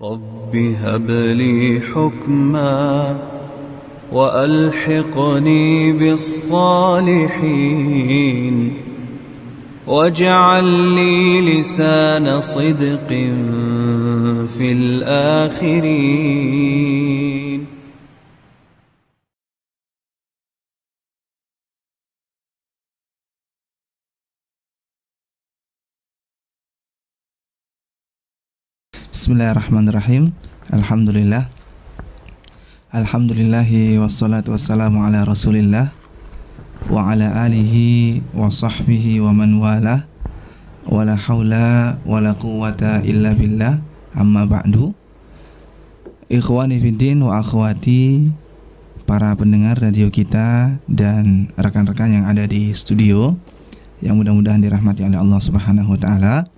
رب هب لي حكما وألحقني بالصالحين واجعل لي لسان صدق في الآخرين. Bismillahirrahmanirrahim. Alhamdulillah. Alhamdulillahi wassalatu wassalamu ala rasulillah wa ala alihi wa sahbihi wa man wala wa la hawla wa la quwwata illa billah, amma ba'du. Ikhwani fiddin wa akhwati, para pendengar radio kita dan rekan-rekan yang ada di studio, yang mudah-mudahan dirahmati oleh Allah Subhanahu wa taala.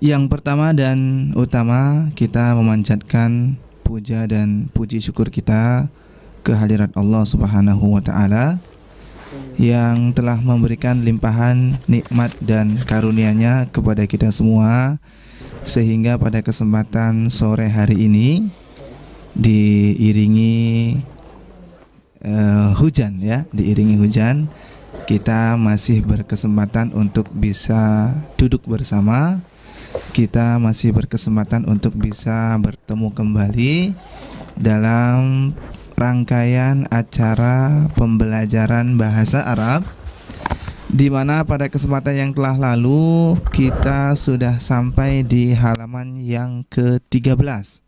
Yang pertama dan utama, kita memanjatkan puja dan puji syukur kita kehadirat Allah Subhanahu wa taala yang telah memberikan limpahan nikmat dan karunia-Nya kepada kita semua, sehingga pada kesempatan sore hari ini diiringi hujan, diiringi hujan, kita masih berkesempatan untuk bisa duduk bersama. Kita masih berkesempatan untuk bisa bertemu kembali dalam rangkaian acara pembelajaran bahasa Arab, di mana pada kesempatan yang telah lalu kita sudah sampai di halaman yang ke-13.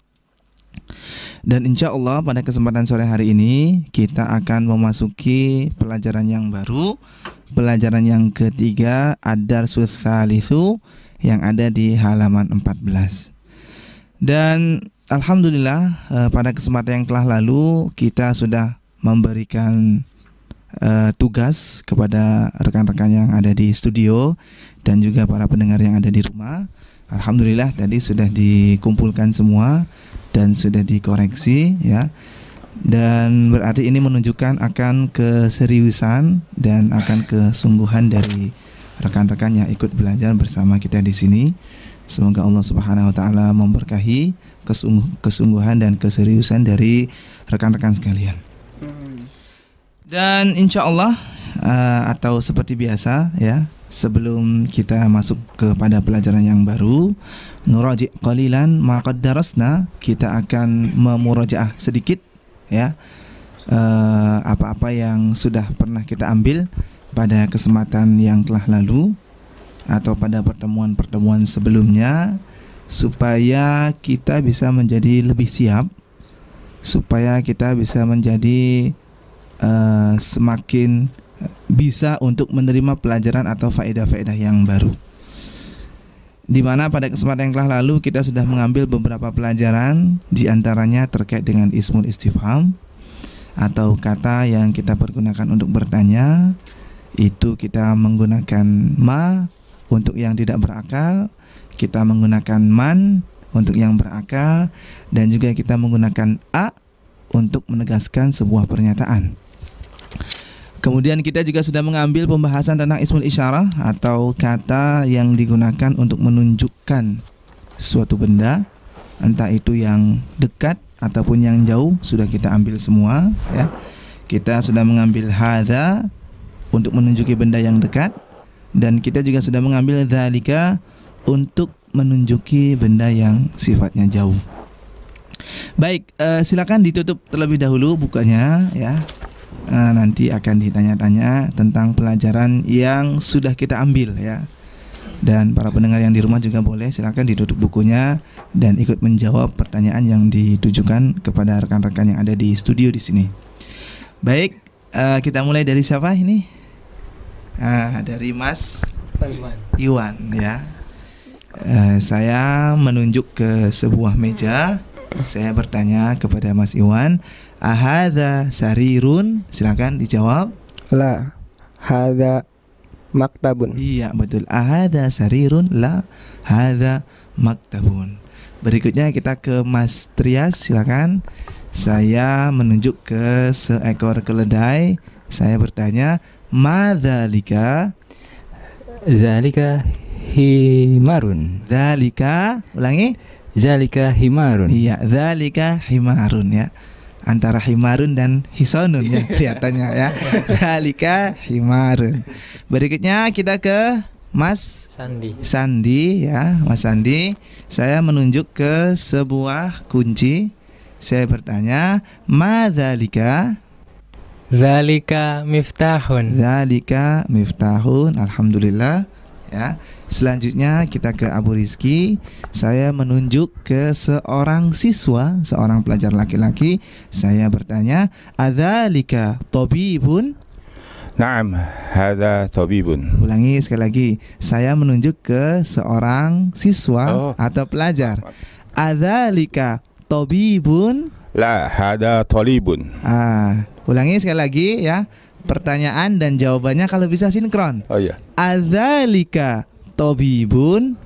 Dan insya Allah pada kesempatan sore hari ini kita akan memasuki pelajaran yang baru, pelajaran yang ketiga, ad-darsus tsalitsu, yang ada di halaman 14. Dan alhamdulillah pada kesempatan yang telah lalu kita sudah memberikan tugas kepada rekan-rekan yang ada di studio dan juga para pendengar yang ada di rumah. Alhamdulillah tadi sudah dikumpulkan semua dan sudah dikoreksi, ya. Dan berarti ini menunjukkan akan keseriusan dan akan kesungguhan dari rekan-rekan yang ikut belajar bersama kita di sini. Semoga Allah Subhanahu wa taala memberkahi kesungguhan dan keseriusan dari rekan-rekan sekalian. Dan insya Allah atau seperti biasa, ya, sebelum kita masuk kepada pelajaran yang baru, nuraji' qalilan ma qad darasna, kita akan memurajaah sedikit, ya, apa-apa yang sudah pernah kita ambil pada kesempatan yang telah lalu atau pada pertemuan-pertemuan sebelumnya, supaya kita bisa menjadi lebih siap, supaya kita bisa menjadi semakin bisa untuk menerima pelajaran atau faedah-faedah yang baru. Di mana pada kesempatan yang telah lalu kita sudah mengambil beberapa pelajaran, di antaranya terkait dengan ismul istifham atau kata yang kita pergunakan untuk bertanya. Itu kita menggunakan ma untuk yang tidak berakal, kita menggunakan man untuk yang berakal, dan juga kita menggunakan a untuk menegaskan sebuah pernyataan. Kemudian kita juga sudah mengambil pembahasan tentang ismul isyarah atau kata yang digunakan untuk menunjukkan suatu benda, entah itu yang dekat ataupun yang jauh, sudah kita ambil semua, ya. Kita sudah mengambil hadza untuk menunjuki benda yang dekat, dan kita juga sudah mengambil dzalika untuk menunjuki benda yang sifatnya jauh. Baik, silakan ditutup terlebih dahulu bukanya, ya. Nanti akan ditanya-tanya tentang pelajaran yang sudah kita ambil, ya. Dan para pendengar yang di rumah juga boleh silakan ditutup bukunya dan ikut menjawab pertanyaan yang ditujukan kepada rekan-rekan yang ada di studio di sini. Baik, kita mulai dari siapa ini? Dari Mas Iwan, ya. Saya menunjuk ke sebuah meja. Saya bertanya kepada Mas Iwan, ahadza sarirun? Silakan dijawab. La, hadza maktabun. Iya, betul. Ahadza sarirun? La, hadza maktabun. Berikutnya kita ke Mas Trias, silakan. Saya menunjuk ke seekor keledai. Saya bertanya, madzalika? Zalika himarun. Zalika, ulangi. Zalika himarun. Iya, dzalika himarun ya. Antara himarun dan hisonun ya kelihatannya ya. Dzalika himarun. Berikutnya kita ke Mas Sandi ya, Mas Sandi. Saya menunjuk ke sebuah kunci. Saya bertanya, ma dzalika? Zalika miftahun. Dzalika miftahun. Alhamdulillah ya. Selanjutnya kita ke Abu Rizki. Saya menunjuk ke seorang siswa, seorang pelajar laki-laki. Saya bertanya, adzalika tabibun? Naam, hadza tabibun. Ulangi sekali lagi. Saya menunjuk ke seorang siswa atau pelajar. Adzalika tabibun? La, hadza talibun. Ulangi sekali lagi ya. Pertanyaan dan jawabannya kalau bisa sinkron. Oh iya. Adzalika tabibun?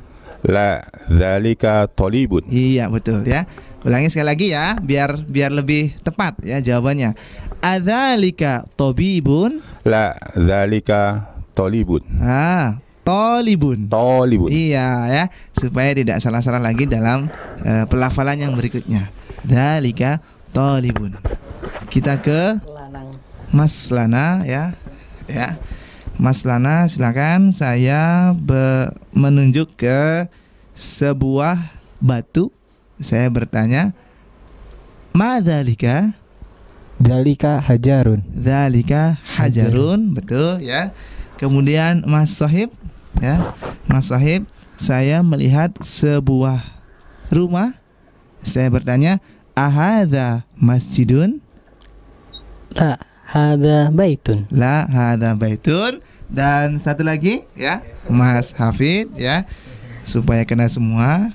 La, dzalika talibun. Iya, betul ya. Ulangi sekali lagi ya, biar lebih tepat ya jawabannya. Adzalika tabibun? La, dzalika talibun. Talibun. Talibun. Iya ya, supaya tidak salah-salah lagi dalam pelafalan yang berikutnya. Dzalika talibun. Kita ke Mas Lana ya. Ya. Mas Lana, silakan. Saya menunjuk ke sebuah batu. Saya bertanya, ma dzalika? Dzalika hajarun. Dzalika hajarun, betul ya. Kemudian Mas Sohib ya. Mas Sohib, saya melihat sebuah rumah. Saya bertanya, ahadza masjidun? La, hadza baitun. La, hadza baitun. Dan satu lagi ya, Mas Hafid ya, supaya kena semua.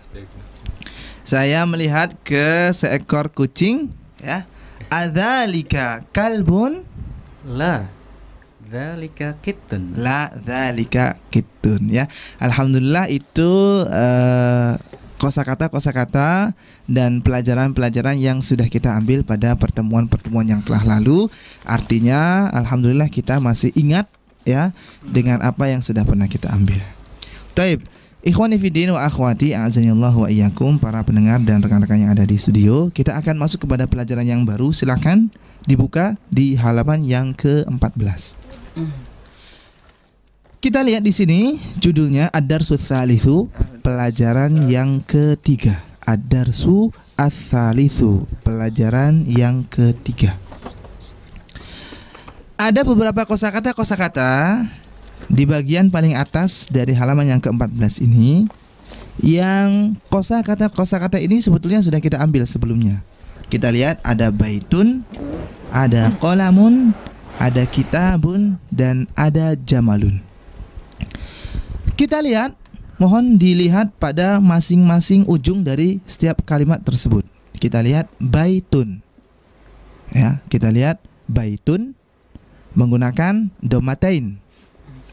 Saya melihat ke seekor kucing ya. Adzalika kalbun? La, dzalika kittun. La, dzalika kittun ya. Alhamdulillah itu kosakata dan pelajaran-pelajaran yang sudah kita ambil pada pertemuan-pertemuan yang telah lalu. Artinya alhamdulillah kita masih ingat ya dengan apa yang sudah pernah kita ambil. Taib, ikhwani fiddin wa akhwati, a'azanillahu wa iyyakum, para pendengar dan rekan-rekan yang ada di studio, kita akan masuk kepada pelajaran yang baru. Silakan dibuka di halaman yang ke-14. Kita lihat di sini judulnya Ad-Darsu Tsalitsu, pelajaran yang ketiga. Ad-Darsu Ats-Tsalitsu, pelajaran yang ketiga. Ada beberapa kosakata di bagian paling atas dari halaman yang ke-14 ini, yang kosakata ini sebetulnya sudah kita ambil sebelumnya. Kita lihat ada baitun, ada qalamun, ada kitabun, dan ada jamalun. Kita lihat, mohon dilihat pada masing-masing ujung dari setiap kalimat tersebut. Kita lihat baitun. Ya, kita lihat baitun menggunakan domatain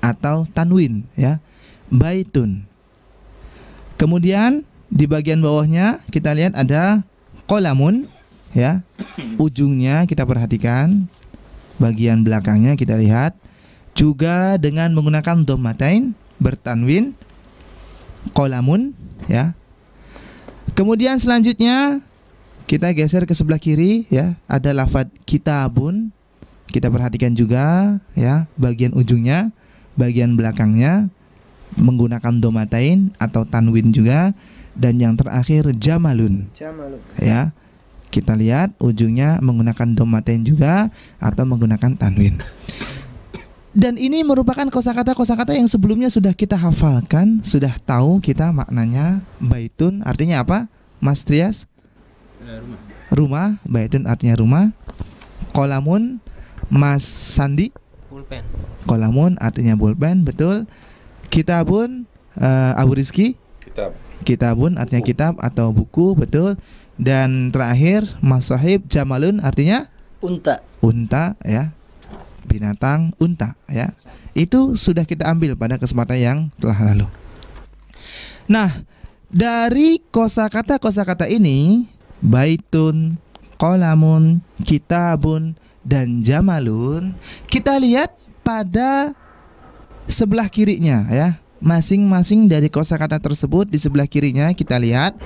atau tanwin ya. Baitun. Kemudian di bagian bawahnya kita lihat ada qalamun ya. Ujungnya kita perhatikan, bagian belakangnya kita lihat juga dengan menggunakan domatain, bertanwin, qalamun ya. Kemudian selanjutnya kita geser ke sebelah kiri ya, ada lafadz kitabun. Kita perhatikan juga ya, bagian ujungnya, bagian belakangnya menggunakan domatain atau tanwin juga, dan yang terakhir jamalun. Ya. Kita lihat ujungnya menggunakan domatain juga atau menggunakan tanwin. Dan ini merupakan kosakata yang sebelumnya sudah kita hafalkan, sudah tahu kita maknanya. Baitun artinya apa, Mas Trias? Rumah. Baitun artinya rumah. Qalamun, Mas Sandi? Pulpen. Qalamun artinya pulpen, betul. Kitabun, Abu Rizki? Kitabun artinya kitab atau buku, betul. Dan terakhir Mas Sohib, jamalun artinya unta ya. Binatang unta ya. Itu sudah kita ambil pada kesempatan yang telah lalu. Nah, dari kosakata ini, baitun, qalamun, kitabun, dan jamalun, kita lihat pada sebelah kirinya ya. Masing-masing dari kosakata tersebut di sebelah kirinya kita lihat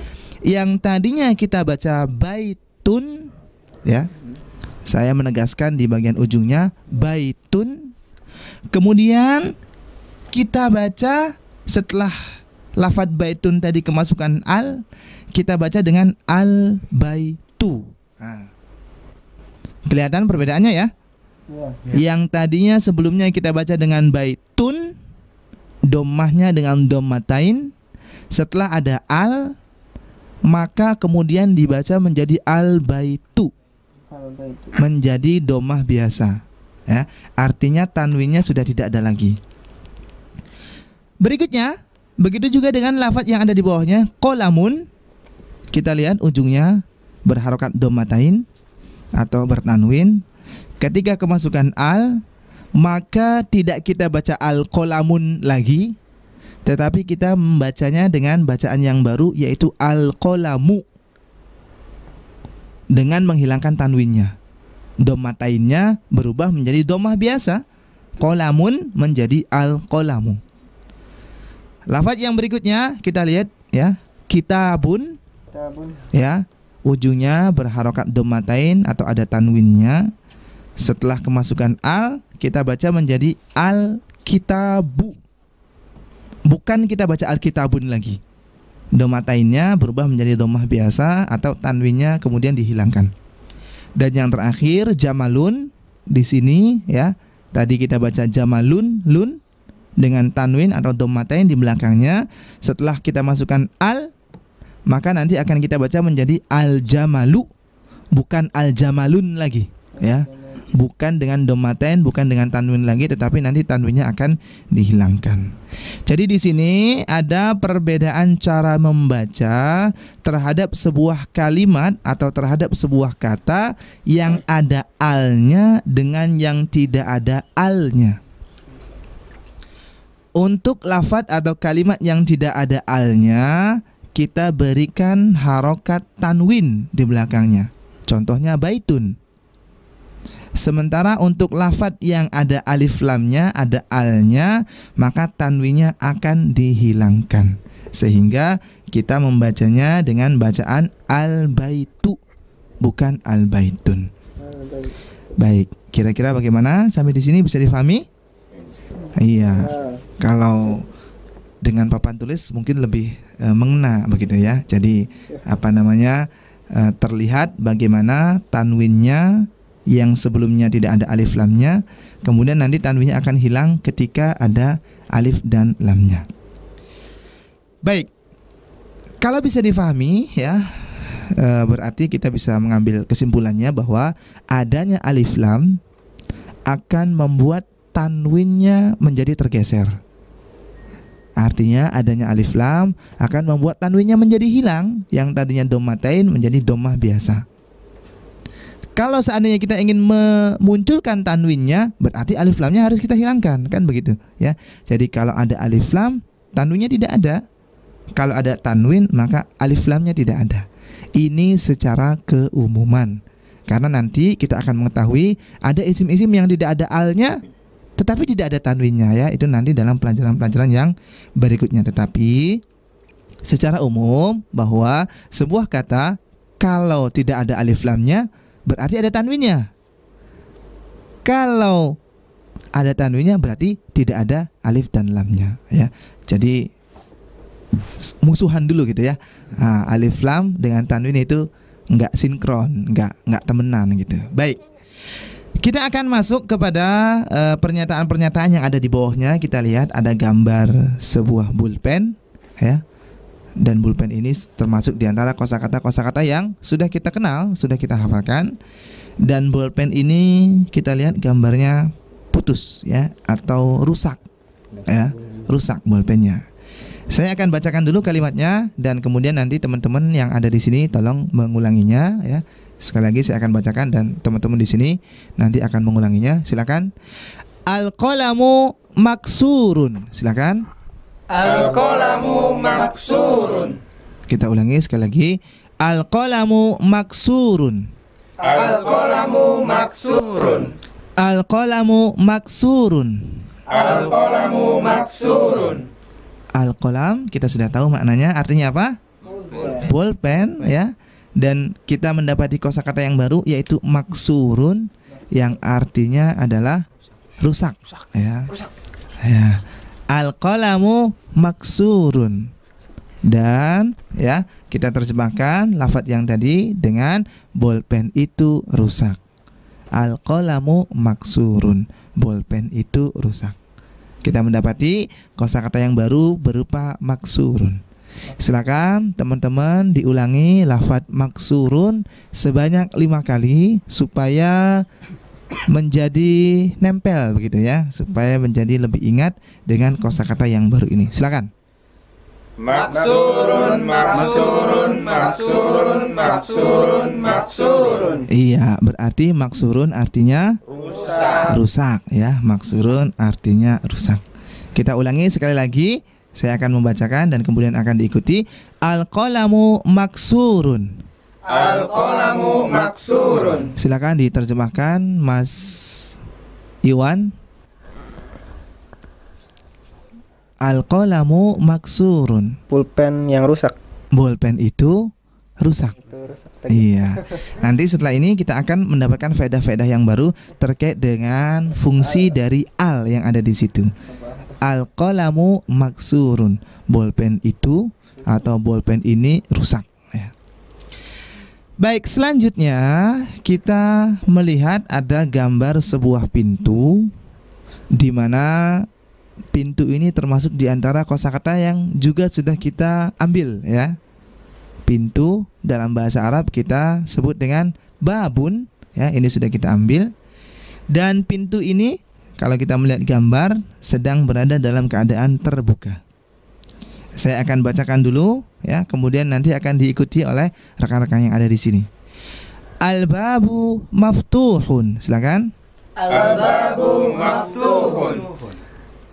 Yang tadinya kita baca baitun, ya, saya menegaskan di bagian ujungnya baitun. Kemudian kita baca setelah lafadz baitun tadi kemasukan al, kita baca dengan al baitu. Nah, kelihatan perbedaannya ya? Yang tadinya sebelumnya kita baca dengan baitun, dommahnya dengan dommatain. Setelah ada al, maka kemudian dibaca menjadi al baitu, menjadi domah biasa, ya. Artinya tanwinnya sudah tidak ada lagi. Berikutnya, begitu juga dengan lafadz yang ada di bawahnya, qolamun. Kita lihat ujungnya berharokat dommatain atau bertanwin. Ketika kemasukan al, maka tidak kita baca al qolamun lagi, tetapi kita membacanya dengan bacaan yang baru, yaitu al-qolamu, dengan menghilangkan tanwinnya. Dommatainnya berubah menjadi domah biasa, qolamun menjadi al-qolamu. Lafadz yang berikutnya kita lihat ya, kitabun, ya, ujungnya berharokat dommatain atau ada tanwinnya. Setelah kemasukan al, kita baca menjadi al-kitabu. Bukan kita baca al-kitabun lagi. Domatainnya berubah menjadi domah biasa atau tanwinnya kemudian dihilangkan. Dan yang terakhir jamalun, di sini ya. Tadi kita baca jamalun, lun, dengan tanwin atau domatain di belakangnya. Setelah kita masukkan al, maka nanti akan kita baca menjadi al-jamalu, bukan al-jamalun lagi, ya. Bukan dengan domatain, bukan dengan tanwin lagi, tetapi nanti tanwinnya akan dihilangkan. Jadi di sini ada perbedaan cara membaca terhadap sebuah kalimat atau terhadap sebuah kata yang ada alnya dengan yang tidak ada alnya. Untuk lafadz atau kalimat yang tidak ada alnya, kita berikan harokat tanwin di belakangnya. Contohnya baitun. Sementara untuk lafadz yang ada alif lamnya, ada alnya, maka tanwinnya akan dihilangkan, sehingga kita membacanya dengan bacaan al-baitu, bukan al-baitun. Baik, kira-kira bagaimana sampai di sini, bisa difahami? Iya. Kalau dengan papan tulis mungkin lebih mengena begitu ya. Jadi terlihat bagaimana tanwinnya yang sebelumnya tidak ada alif lamnya, kemudian nanti tanwinnya akan hilang ketika ada alif dan lamnya. Baik, kalau bisa difahami ya, berarti kita bisa mengambil kesimpulannya bahwa adanya alif lam akan membuat tanwinnya menjadi tergeser. Artinya adanya alif lam akan membuat tanwinnya menjadi hilang, yang tadinya dommatain menjadi domah biasa. Kalau seandainya kita ingin memunculkan tanwinnya, berarti alif lamnya harus kita hilangkan, kan begitu ya. Jadi kalau ada alif lam, tanwinnya tidak ada. Kalau ada tanwin, maka alif lamnya tidak ada. Ini secara keumuman. Karena nanti kita akan mengetahui ada isim-isim yang tidak ada alnya, tetapi tidak ada tanwinnya ya. Itu nanti dalam pelajaran-pelajaran yang berikutnya. Tetapi secara umum bahwa sebuah kata kalau tidak ada alif lamnya, berarti ada tanwinnya. Kalau ada tanwinnya berarti tidak ada alif dan lamnya ya. Jadi musuhan dulu gitu ya. Alif lam dengan tanwin itu enggak sinkron, enggak temenan gitu. Baik. Kita akan masuk kepada pernyataan-pernyataan yang ada di bawahnya. Kita lihat ada gambar sebuah pulpen ya. Dan pulpen ini termasuk di antara kosakata-kosakata yang sudah kita kenal, sudah kita hafalkan. Dan pulpen ini kita lihat gambarnya putus ya, atau rusak ya, rusak pulpennya. Saya akan bacakan dulu kalimatnya dan kemudian nanti teman-teman yang ada di sini tolong mengulanginya ya. Sekali lagi saya akan bacakan dan teman-teman di sini nanti akan mengulanginya. Silakan. Al-qalamu maksurun. Silakan. Al-qalamu maksurun. Kita ulangi sekali lagi. Al-qalamu maksurun. Al-qalamu maksurun. Al-qalamu maksurun. Al-qalamu maksurun. Al-qalam kita sudah tahu maknanya, artinya apa? Bolpen ya. Dan kita mendapati kosakata yang baru yaitu maksurun yang artinya adalah rusak ya. Ya. Al-qalamu maksurun. Dan ya, kita terjemahkan lafadz yang tadi dengan bolpen itu rusak. Al-qalamu maksurun. Bolpen itu rusak. Kita mendapati kosakata yang baru berupa maksurun. Silakan teman-teman diulangi lafadz maksurun sebanyak 5 kali supaya menjadi nempel begitu ya, supaya menjadi lebih ingat dengan kosakata yang baru ini. Silakan. Maksurun, maksurun, maksurun, maksurun, maksurun. Iya, berarti maksurun artinya rusak ya. Maksurun artinya rusak. Kita ulangi sekali lagi. Saya akan membacakan dan kemudian akan diikuti. Al-qalamu maksurun. Al-qalamu maksurun. Silakan diterjemahkan Mas Iwan. Al-qalamu maksurun. Pulpen yang rusak. Bolpen itu rusak. Iya. Nanti setelah ini kita akan mendapatkan faedah-faedah yang baru terkait dengan fungsi dari al yang ada di situ. Al-qalamu maksurun. Bolpen itu atau bolpen ini rusak ya. Baik, selanjutnya kita melihat ada gambar sebuah pintu, di mana pintu ini termasuk di antara kosakata yang juga sudah kita ambil ya. Pintu dalam bahasa Arab kita sebut dengan babun ya, ini sudah kita ambil. Dan pintu ini kalau kita melihat gambar sedang berada dalam keadaan terbuka. Saya akan bacakan dulu ya, kemudian nanti akan diikuti oleh rekan-rekan yang ada di sini. Al-babu maftuhun. Silakan. Al-babu maftuhun.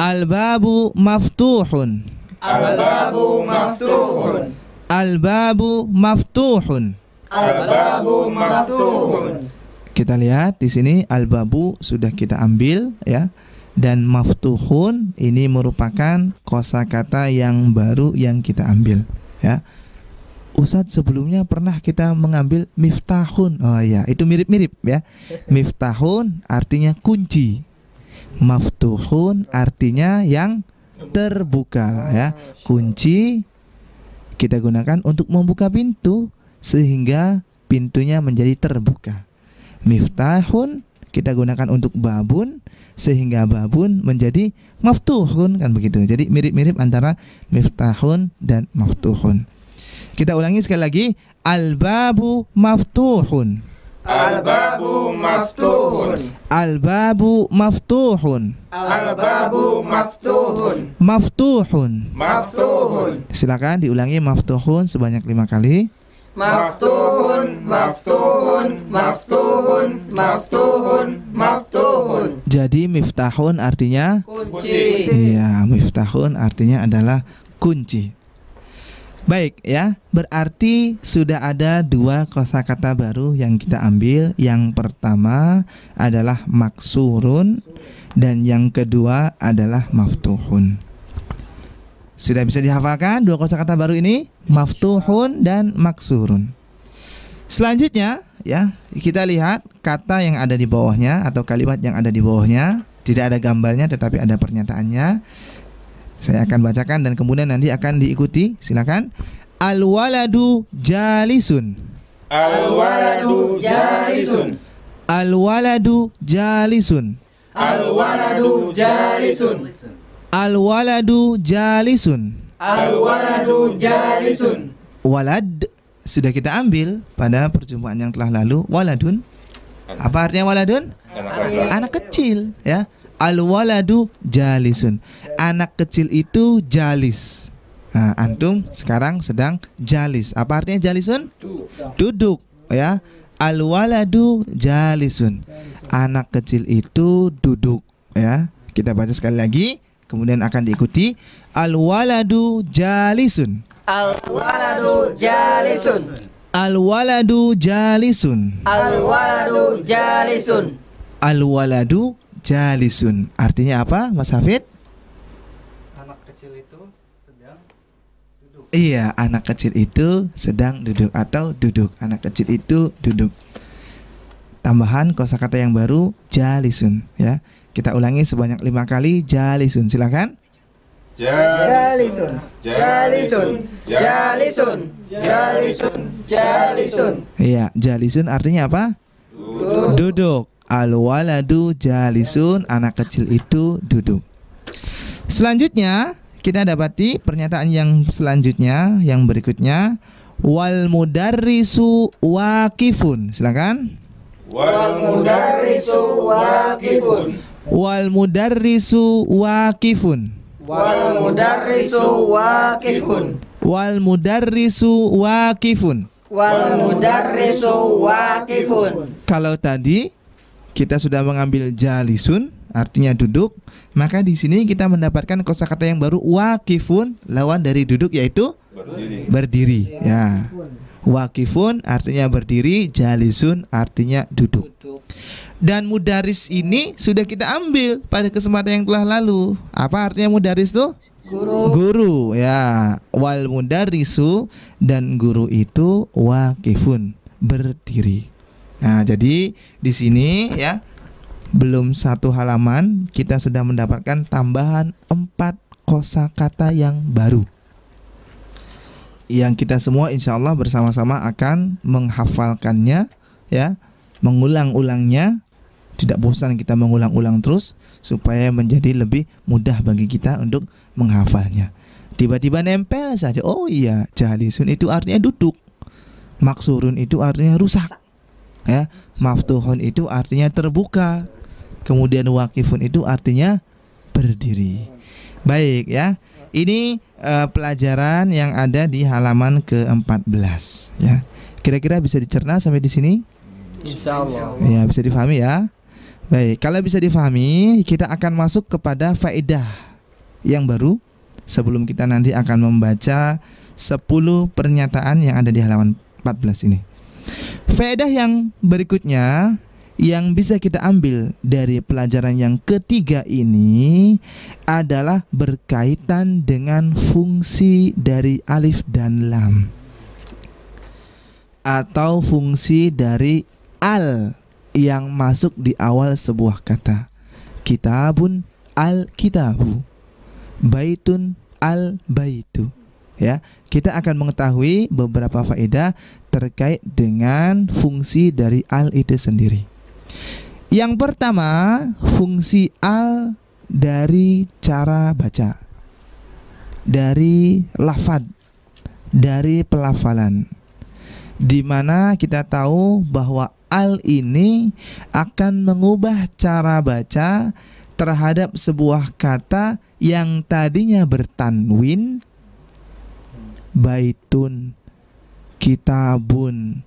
Al-babu maftuhun. Al-babu maftuhun. Al-babu maftuhun. Al-babu maftuhun. Kita lihat di sini al-babu sudah kita ambil ya, dan maftuhun ini merupakan kosakata yang baru yang kita ambil ya. Ustadz, sebelumnya pernah kita mengambil miftahun. Oh ya, itu mirip-mirip ya. Miftahun artinya kunci. Maftuhun artinya yang terbuka ya. Kunci kita gunakan untuk membuka pintu sehingga pintunya menjadi terbuka. Miftahun kita gunakan untuk babun sehingga babun menjadi maftuhun, kan begitu. Jadi mirip-mirip antara miftahun dan maftuhun. Kita ulangi sekali lagi. Al-babu maftuhun. Al-babu maftuhun. Al-babu maftuhun. Al-babu maftuhun. Maftuhun. Maftuhun. Silakan diulangi maftuhun sebanyak 5 kali. Maftuhun, maftuhun, maftuhun, maftuhun, maftuhun. Jadi miftahun artinya Kunci. iya, miftahun artinya adalah kunci. Baik ya, berarti sudah ada 2 kosakata baru yang kita ambil. Yang pertama adalah maksurun dan yang kedua adalah maftuhun. Sudah bisa dihafalkan 2 kosakata baru ini, maftuhun dan maksurun. Selanjutnya ya, kita lihat kata yang ada di bawahnya atau kalimat yang ada di bawahnya. Tidak ada gambarnya tetapi ada pernyataannya. Saya akan bacakan dan kemudian nanti akan diikuti. Silakan. Al-waladu jalisun. Al-waladu jalisun. Al-waladu jalisun. Al-waladu jalisun. Al-waladu jalisun. Al-waladu jalisun. Walad sudah kita ambil pada perjumpaan yang telah lalu. Waladun. Apa artinya waladun? Anak kecil ya. Al-waladu jalisun. Anak kecil itu jalis. Nah, antum sekarang sedang jalis. Apa artinya jalisun? Duduk ya. Al-waladu jalisun. Anak kecil itu duduk ya. Kita baca sekali lagi, kemudian akan diikuti. Al-waladu jalisun. Al-waladu jalisun. Al-waladu jalisun. Al-waladu jalisun. Al-waladu jalisun. Artinya apa, Mas Hafid? Anak kecil itu sedang duduk. Iya, anak kecil itu sedang duduk atau duduk. Anak kecil itu duduk. Tambahan kosakata yang baru, jalisun, ya. Kita ulangi sebanyak 5 kali, jalisun. Silakan. Jalisun. Jalisun. Jalisun. Jalisun. Jalisun. Iya, jalisun artinya apa? Duduk. Al-waladu jalisun, anak kecil itu duduk. Selanjutnya kita dapati pernyataan yang selanjutnya, yang berikutnya, wal mudarrisu waqifun. Silakan. Wal mudarrisu waqifun. Wal mudarrisu waqifun. Wal mudarrisu waqifun. Wal mudarrisu waqifun. Wal mudarrisu waqifun. Kalau tadi kita sudah mengambil jalisun, artinya duduk, maka di sini kita mendapatkan kosakata yang baru, waqifun, lawan dari duduk yaitu berdiri. Ya. Waqifun artinya berdiri, jalisun artinya duduk. Dan mudaris ini sudah kita ambil pada kesempatan yang telah lalu. Apa artinya mudaris tuh? Guru, ya. Wal mudarisu, dan guru itu waqifun, berdiri. Nah, jadi di sini ya, belum 1 halaman kita sudah mendapatkan tambahan 4 kosakata yang baru, yang kita semua insya Allah bersama-sama akan menghafalkannya, ya, mengulang-ulangnya. Tidak bosan kita mengulang-ulang terus supaya menjadi lebih mudah bagi kita untuk menghafalnya. Tiba-tiba nempel saja. Oh iya, jalisun itu artinya duduk, maksurun itu artinya rusak, ya, maftuhun itu artinya terbuka, kemudian waqifun itu artinya berdiri. Baik, ya. Ini pelajaran yang ada di halaman ke-14, ya. Kira-kira bisa dicerna sampai di sini? Insyaallah. Ya, bisa difahami ya. Baik, kalau bisa difahami, kita akan masuk kepada faedah yang baru sebelum kita nanti akan membaca 10 pernyataan yang ada di halaman 14 ini. Faedah yang berikutnya yang bisa kita ambil dari pelajaran yang ketiga ini adalah berkaitan dengan fungsi dari alif dan lam, atau fungsi dari al yang masuk di awal sebuah kata. Kitabun al-kitabu, baitun al-baitu. Ya, kita akan mengetahui beberapa faedah terkait dengan fungsi dari al itu sendiri. Yang pertama, fungsi al dari cara baca, dari lafad, dari pelafalan, di mana kita tahu bahwa al ini akan mengubah cara baca terhadap sebuah kata yang tadinya bertanwin, baitun, kitabun,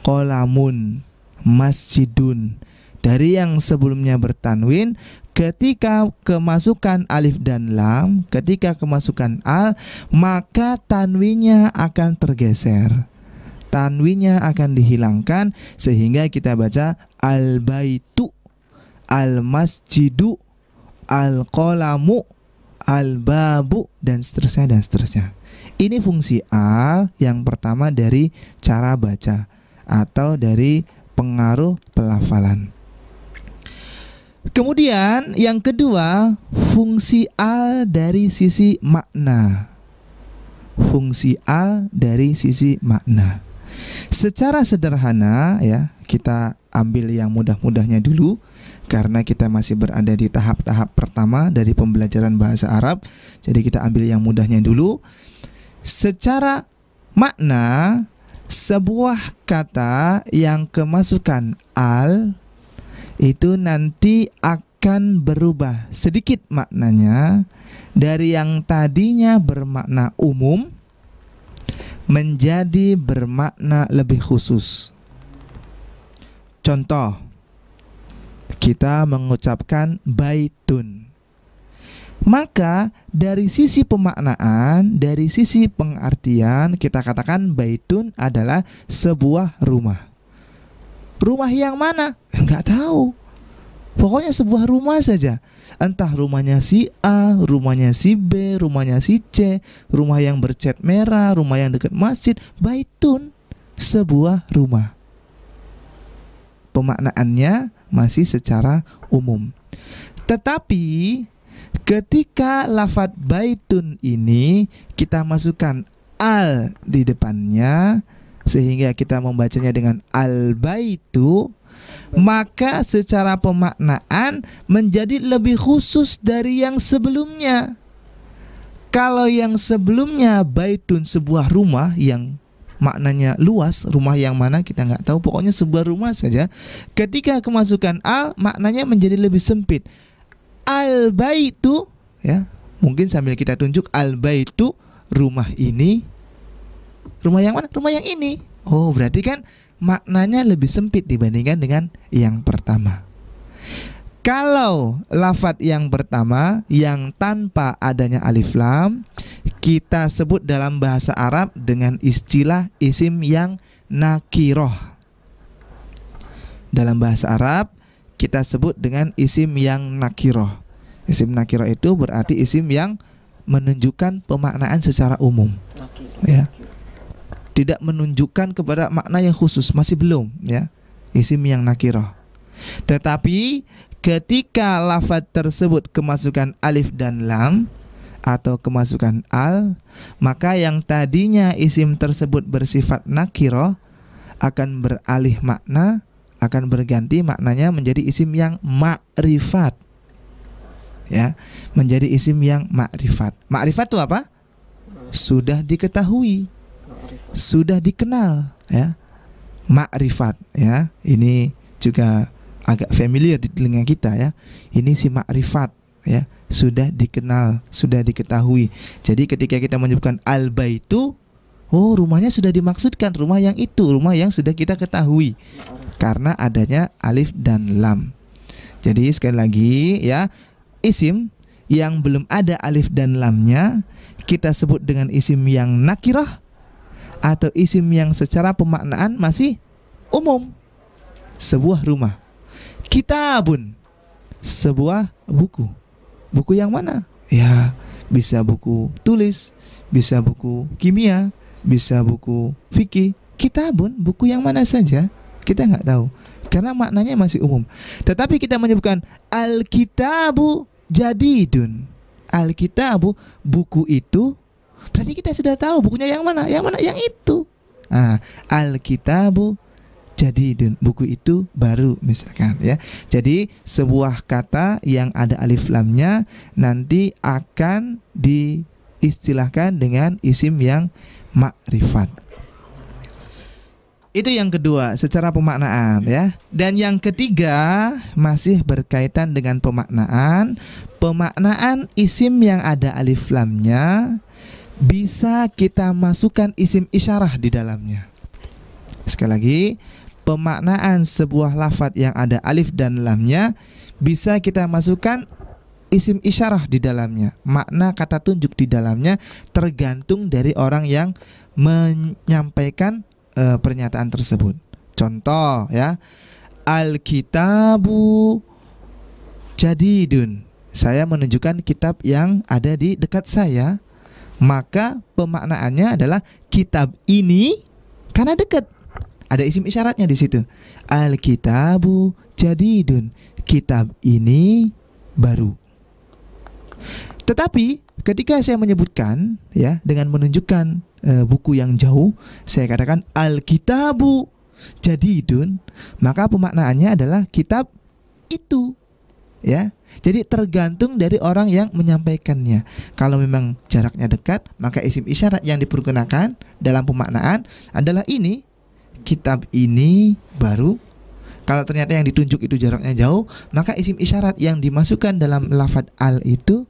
qolamun, masjidun. Dari yang sebelumnya bertanwin, ketika kemasukan alif dan lam, ketika kemasukan al, maka tanwinnya akan tergeser, tanwinnya akan dihilangkan, sehingga kita baca al-baitu, al-masjidu, al-qolamu, al-babu, dan seterusnya dan seterusnya. Ini fungsi al yang pertama dari cara baca atau dari pengaruh pelafalan. Kemudian yang kedua, fungsi al dari sisi makna. Fungsi al dari sisi makna. Secara sederhana, ya, kita ambil yang mudah-mudahnya dulu karena kita masih berada di tahap-tahap pertama dari pembelajaran bahasa Arab. Jadi kita ambil yang mudahnya dulu. Secara makna, sebuah kata yang kemasukan al itu nanti akan berubah sedikit maknanya dari yang tadinya bermakna umum menjadi bermakna lebih khusus. Contoh, kita mengucapkan baitun, maka dari sisi pemaknaan, dari sisi pengartian, kita katakan baitun adalah sebuah rumah. Rumah yang mana? Enggak tahu. Pokoknya sebuah rumah saja. Entah rumahnya si A, rumahnya si B, rumahnya si C, rumah yang bercat merah, rumah yang dekat masjid, baitun, sebuah rumah. Pemaknaannya masih secara umum. Tetapi ketika lafadz baitun ini kita masukkan al di depannya sehingga kita membacanya dengan al-baitu, maka secara pemaknaan menjadi lebih khusus dari yang sebelumnya. Kalau yang sebelumnya baitun sebuah rumah yang maknanya luas, rumah yang mana kita nggak tahu, pokoknya sebuah rumah saja. Ketika kemasukan al, maknanya menjadi lebih sempit. Al-baitu, ya, mungkin sambil kita tunjuk al-baitu, rumah ini. Rumah yang mana? Rumah yang ini. Oh, berarti kan maknanya lebih sempit dibandingkan dengan yang pertama. Kalau lafadz yang pertama yang tanpa adanya alif lam, kita sebut dalam bahasa Arab dengan istilah isim yang nakiroh. Dalam bahasa Arab kita sebut dengan isim yang nakiroh. Isim nakiroh itu berarti isim yang menunjukkan pemaknaan secara umum, ya. Tidak menunjukkan kepada makna yang khusus, masih belum, ya. Isim yang nakiroh. Tetapi ketika lafadz tersebut kemasukan alif dan lam atau kemasukan al, maka yang tadinya isim tersebut bersifat nakiroh akan beralih makna, akan berganti maknanya menjadi isim yang ma'rifat, ya, menjadi isim yang ma'rifat. Ma'rifat itu apa? Sudah diketahui, sudah dikenal, ya. Ma'rifat, ya. Ini juga agak familiar di telinga kita, ya. Ini si ma'rifat, ya, sudah dikenal, sudah diketahui. Jadi ketika kita menyebutkan al-baitu, oh, rumahnya sudah dimaksudkan, rumah yang itu, rumah yang sudah kita ketahui karena adanya alif dan lam. Jadi sekali lagi, ya, isim yang belum ada alif dan lamnya kita sebut dengan isim yang nakirah atau isim yang secara pemaknaan masih umum. Sebuah rumah. Kitabun, sebuah buku. Buku yang mana? Ya, bisa buku tulis, bisa buku kimia, bisa buku fikih. Kitabun, buku yang mana saja kita nggak tahu karena maknanya masih umum. Tetapi kita menyebutkan al-kitabu jadidun. Al-kitabu, buku itu, berarti kita sudah tahu bukunya yang mana? Yang mana? Yang itu. Al-kitabu jadidun, buku itu baru, misalkan, ya. Jadi sebuah kata yang ada alif lamnya nanti akan diistilahkan dengan isim yang ma'rifat. Itu yang kedua secara pemaknaan, ya. Dan yang ketiga masih berkaitan dengan pemaknaan. Pemaknaan isim yang ada alif lamnya bisa kita masukkan isim isyarah di dalamnya. Sekali lagi, pemaknaan sebuah lafadz yang ada alif dan lamnya bisa kita masukkan isim isyarah di dalamnya. Makna kata tunjuk di dalamnya tergantung dari orang yang menyampaikan pernyataan tersebut. Contoh, ya, al-kitabu jadidun, saya menunjukkan kitab yang ada di dekat saya, maka pemaknaannya adalah kitab ini karena dekat. Ada isim isyaratnya di situ. Al-kitabu jadidun, kitab ini baru. Tetapi ketika saya menyebutkan, ya, dengan menunjukkan buku yang jauh, saya katakan al-kitabu jadidun, maka pemaknaannya adalah kitab itu, ya. Jadi tergantung dari orang yang menyampaikannya. Kalau memang jaraknya dekat, maka isim isyarat yang dipergunakan dalam pemaknaan adalah ini, kitab ini baru. Kalau ternyata yang ditunjuk itu jaraknya jauh, maka isim isyarat yang dimasukkan dalam lafadz al itu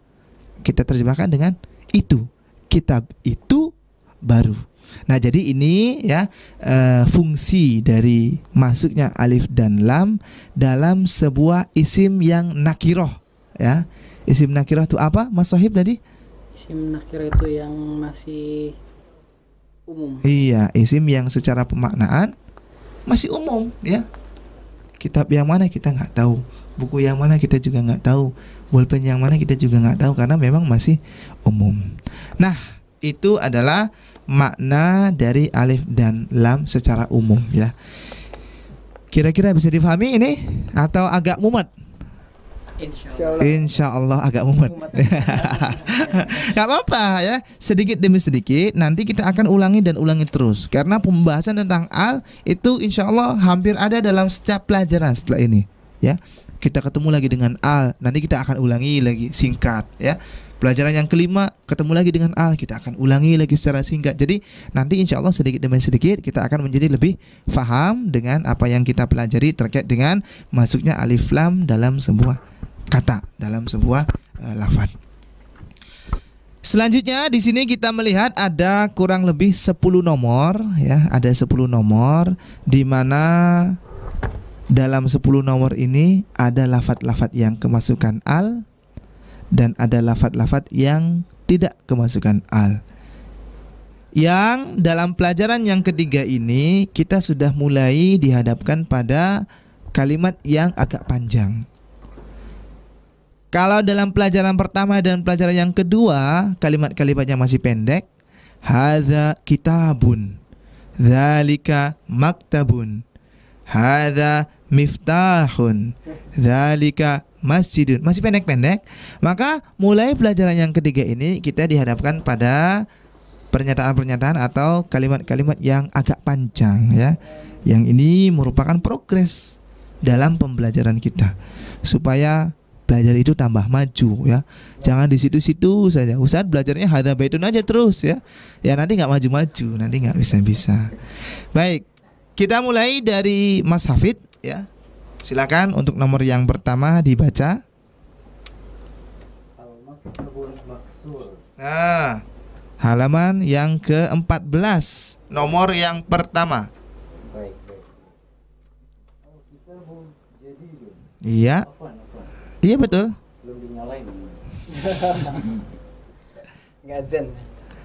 kita terjemahkan dengan itu, kitab itu baru. Nah, jadi ini, ya, fungsi dari masuknya alif dan lam dalam sebuah isim yang nakiroh, ya. Isim nakiroh itu apa, Mas Sohib tadi? Isim nakiroh itu yang masih umum. Iya, isim yang secara pemaknaan masih umum, ya. Kitab yang mana kita nggak tahu. buku yang mana kita juga nggak tahu, bolpen yang mana kita juga nggak tahu karena memang masih umum. Nah, itu adalah makna dari alif dan lam secara umum ya. Kira-kira bisa difahami ini atau agak mumet? Insya Allah agak mumet. Gak apa-apa ya, sedikit demi sedikit nanti kita akan ulangi dan ulangi terus. Karena pembahasan tentang al itu insya Allah hampir ada dalam setiap pelajaran setelah ini ya. Kita ketemu lagi dengan al, nanti kita akan ulangi lagi singkat ya. Pelajaran yang kelima ketemu lagi dengan al, kita akan ulangi lagi secara singkat. Jadi nanti insya Allah sedikit demi sedikit kita akan menjadi lebih faham dengan apa yang kita pelajari terkait dengan masuknya alif lam dalam sebuah kata, dalam sebuah lafaz. Selanjutnya di sini kita melihat ada kurang lebih 10 nomor ya, ada 10 nomor di mana dalam 10 nomor ini ada lafaz-lafaz yang kemasukan al dan ada lafaz-lafaz yang tidak kemasukan al. Yang dalam pelajaran yang ketiga ini kita sudah mulai dihadapkan pada kalimat yang agak panjang. Kalau dalam pelajaran pertama dan pelajaran yang kedua kalimat-kalimatnya masih pendek. Hadza kitabun, dzalika maktabun, hadza miftahun, dzalika masjidun, masih pendek-pendek. Maka mulai pelajaran yang ketiga ini kita dihadapkan pada pernyataan-pernyataan atau kalimat-kalimat yang agak panjang ya. Yang ini merupakan progres dalam pembelajaran kita supaya belajar itu tambah maju ya. Jangan di situ-situ saja. Ustaz belajarnya hadza baitun aja terus ya. Ya nanti nggak maju-maju, nanti nggak bisa-bisa. Baik, kita mulai dari Mas Hafid ya. Silakan untuk nomor yang pertama dibaca. Nah, halaman yang ke-14, nomor yang pertama. Iya. Iya betul. Belum dinyalain. Nggak zen.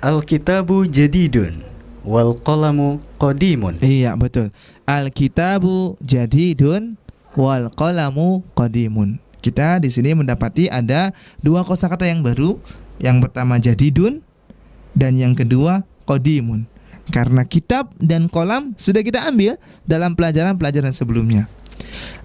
Al-kitabu jadidun wal qalamu qadimun. Iya betul. Al-kitabu jadidun wal qalamu qadimun. Kita di sini mendapati ada dua kosakata yang baru. Yang pertama jadidun dan yang kedua qadimun. Karena kitab dan kolam sudah kita ambil dalam pelajaran-pelajaran sebelumnya.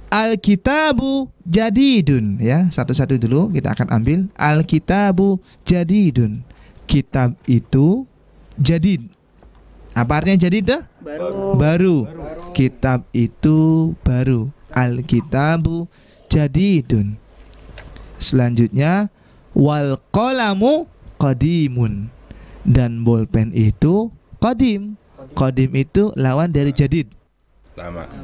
Al-kitabu jadidun ya, satu-satu dulu kita akan ambil. Al-kitabu jadidun. Kitab itu jadid. Apa artinya jadid dah? Baru. Kitab itu baru. Al-kitabu jadidun. Selanjutnya wal qalamu qadimun. Dan bolpen itu qadim. Qadim itu lawan dari jadid.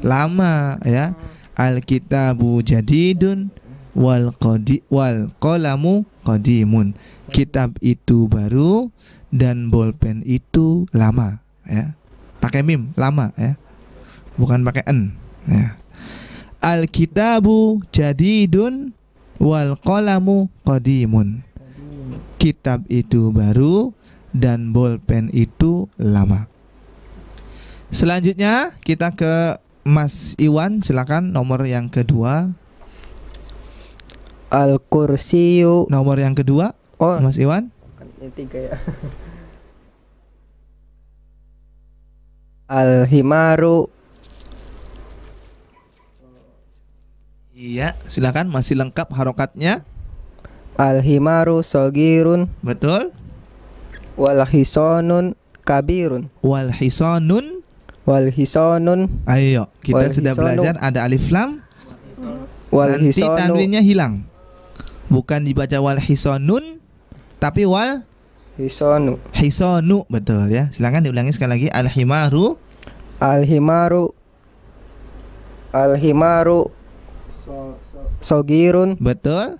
Lama ya. Al-kitabu jadidun wal qalamu qadimun. Kitab itu baru dan bolpen itu lama ya. Pakai mim, lama ya. Bukan pakai en ya. Al-kitabu jadidun wal qalamu qadimun. Kitab itu baru dan bolpen itu lama. Selanjutnya kita ke Mas Iwan, silakan nomor yang kedua. Al-kursiyu. Nomor yang kedua. Oh, Mas Iwan. Yang tiga ya. Al-himaru. Iya, silakan masih lengkap harokatnya. Al-himaru sogirun. Betul. Wal hisonun kabirun. Wal hisonun. Wal hisonun. Ayo, kita sudah belajar ada alif lam. Wal nanti hisonu. tanwinnya hilang. Bukan dibaca wal hisonun, tapi wal hisonu. Hisonu, betul ya. Silakan diulangi sekali lagi. Al himaru. Al himaru. Al himaru sogirun. Betul.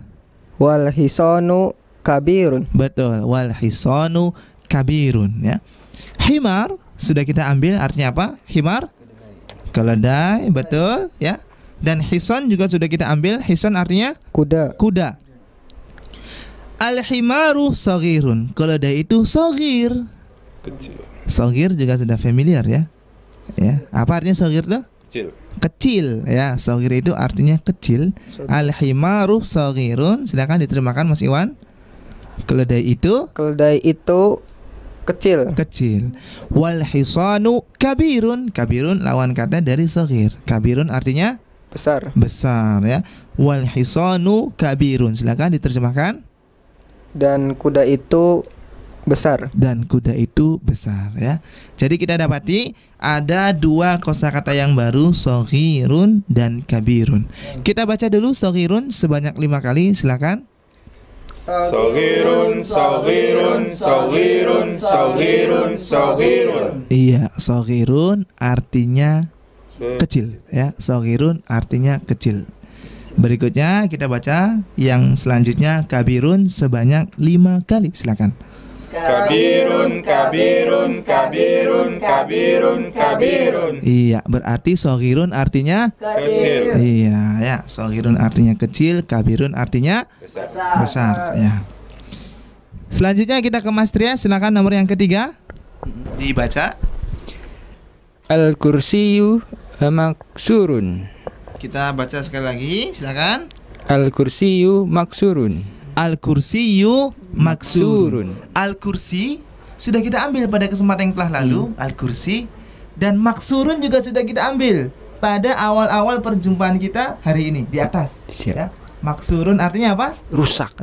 Wal hisonu kabirun. Betul. Wal hisonu kabirun ya. Himar sudah kita ambil, artinya apa? Himar keledai, betul ya. Dan hison juga sudah kita ambil. Hison artinya kuda. Kuda. Al-himaru saghirun. Keledai itu saghir. Kecil. Saghir juga sudah familiar ya. Ya, apa artinya saghir tuh? Kecil. Kecil ya. Saghir itu artinya kecil. Al-himaru saghirun. Silakan diterjemahkan Mas Iwan. Keledai itu kecil. kecil. Wal hisanu kabirun. Kabirun lawan kata dari saghir. Kabirun artinya besar ya. Wal hisanu kabirun. Silakan diterjemahkan. Dan kuda itu besar. Ya. Jadi kita dapati ada dua kosakata yang baru, saghirun dan kabirun. Kita baca dulu saghirun sebanyak 5 kali. Silakan. Saghirun, saghirun, saghirun, saghirun, saghirun. Iya, saghirun artinya kecil ya. Saghirun artinya kecil. Berikutnya kita baca yang selanjutnya kabirun sebanyak 5 kali. Silakan. Kabirun, kabirun, kabirun, kabirun, kabirun. Iya, berarti saghirun artinya Kecil. iya ya, saghirun artinya kecil, kabirun artinya besar ya. Selanjutnya kita ke Mas Tria, silakan nomor yang ketiga. Dibaca. Al-kursiyu maksurun. Kita baca sekali lagi, silakan. Al-kursiyu maksurun. Al-kursiyu maksurun. Al-kursi sudah kita ambil pada kesempatan yang telah lalu. Al-kursi dan maksurun juga sudah kita ambil pada awal-awal perjumpaan kita hari ini di atas. Siap. Ya. Maksurun artinya apa? Rusak.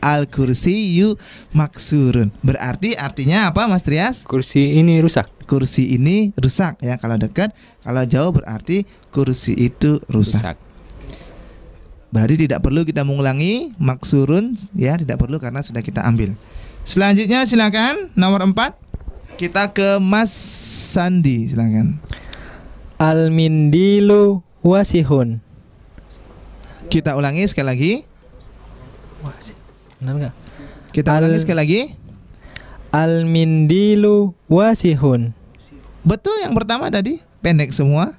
Al-kursiyu maksurun. Berarti artinya apa, Mas Trias? Kursi ini rusak. Kursi ini rusak ya. Kalau dekat, kalau jauh berarti kursi itu rusak. Berarti tidak perlu kita mengulangi maksurun ya, tidak perlu karena sudah kita ambil. Selanjutnya silakan nomor 4. Kita ke Mas Sandi, silakan. Al-mindilu wasihun. Kita ulangi sekali lagi. Benar nggak? Kita ulangi sekali lagi. Al-mindilu wasihun. Betul yang pertama tadi, pendek semua.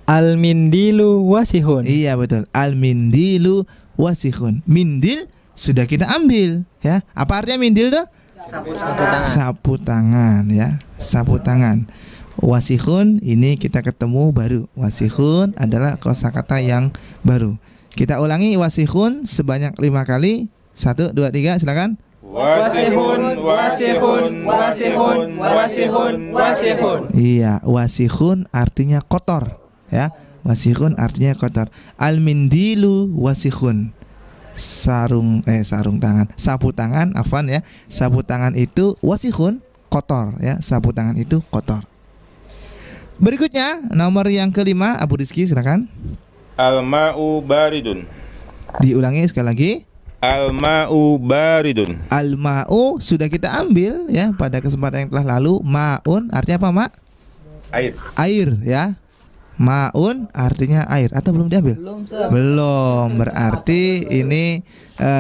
Al-mindilu wasihun. Iya betul. Al-mindilu wasihun. Mindil sudah kita ambil ya. Apa artinya mindil tuh? Sapu tangan ya. Sapu tangan. Wasihun ini kita ketemu baru. Wasihun adalah kosakata yang baru. Kita ulangi wasihun sebanyak 5 kali. 1, 2, 3 silakan. Wasihun, wasihun, wasihun, wasihun, wasihun. Iya, wasihun artinya kotor ya. Wasihun artinya kotor. Al-mindilu wasihun. Sarung tangan, sapu tangan, afwan ya. Sapu tangan itu wasihun, kotor ya. Sapu tangan itu kotor. Berikutnya nomor yang kelima, Abu Rizky silakan. Al-ma'u baridun. Diulangi sekali lagi. Al-ma'u baridun. Al-ma'u sudah kita ambil ya pada kesempatan yang telah lalu. Ma'un artinya apa, Mak? Air. Air ya. Ma'un artinya air. Atau belum diambil? Belum. Berarti ini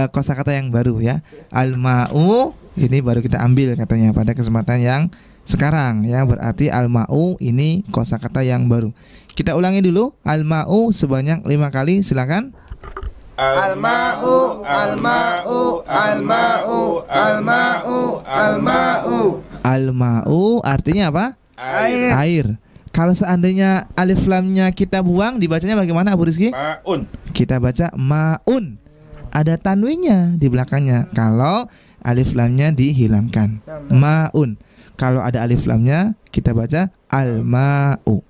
kosakata yang baru ya. Al-ma'u ini baru kita ambil katanya pada kesempatan yang sekarang ya. Berarti al-ma'u ini kosakata yang baru. Kita ulangi dulu. Al-ma'u sebanyak 5 kali. Silakan. Al-ma'u, al-ma'u, al-ma'u, al-ma'u, al-ma'u. Al-ma'u artinya apa? Air. Kalau seandainya alif lamnya kita buang, dibacanya bagaimana, Abu Rizky? Ma'un. Kita baca ma'un. Ada tanwinnya di belakangnya. Kalau alif lamnya dihilangkan, ma'un. Kalau ada alif lamnya, kita baca al-ma'u.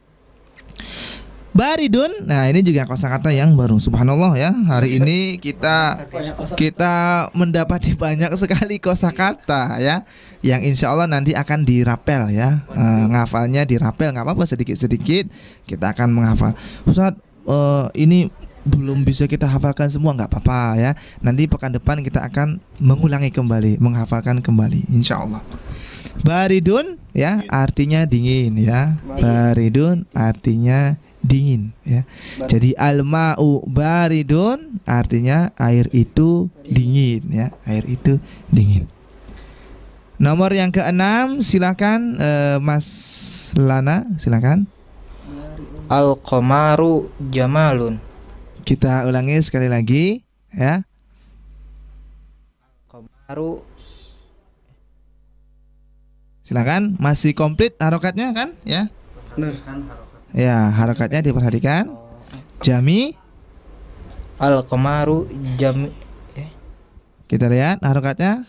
Baridun. Nah, ini juga kosakata yang baru. Subhanallah ya. Hari ini kita mendapati banyak sekali kosakata ya, yang insya Allah nanti akan dirapel ya. Ngafalnya dirapel, nggak apa-apa, sedikit-sedikit kita akan menghafal. Ustaz, ini belum bisa kita hafalkan semua, nggak apa-apa ya. Nanti pekan depan kita akan mengulangi kembali, menghafalkan kembali, insya Allah. Baridun ya artinya dingin ya. Baridun artinya dingin ya. Jadi al-ma'u baridun artinya air itu dingin ya. Air itu dingin. Nomor yang ke-6 silakan Mas Lana, silakan. Al-qamaru jamalun. Kita ulangi sekali lagi ya. Qamaru. Silakan, masih komplit harokatnya kan ya? Benar. Ya, harokatnya diperhatikan. Jami. Al-qamaru Kita lihat harokatnya.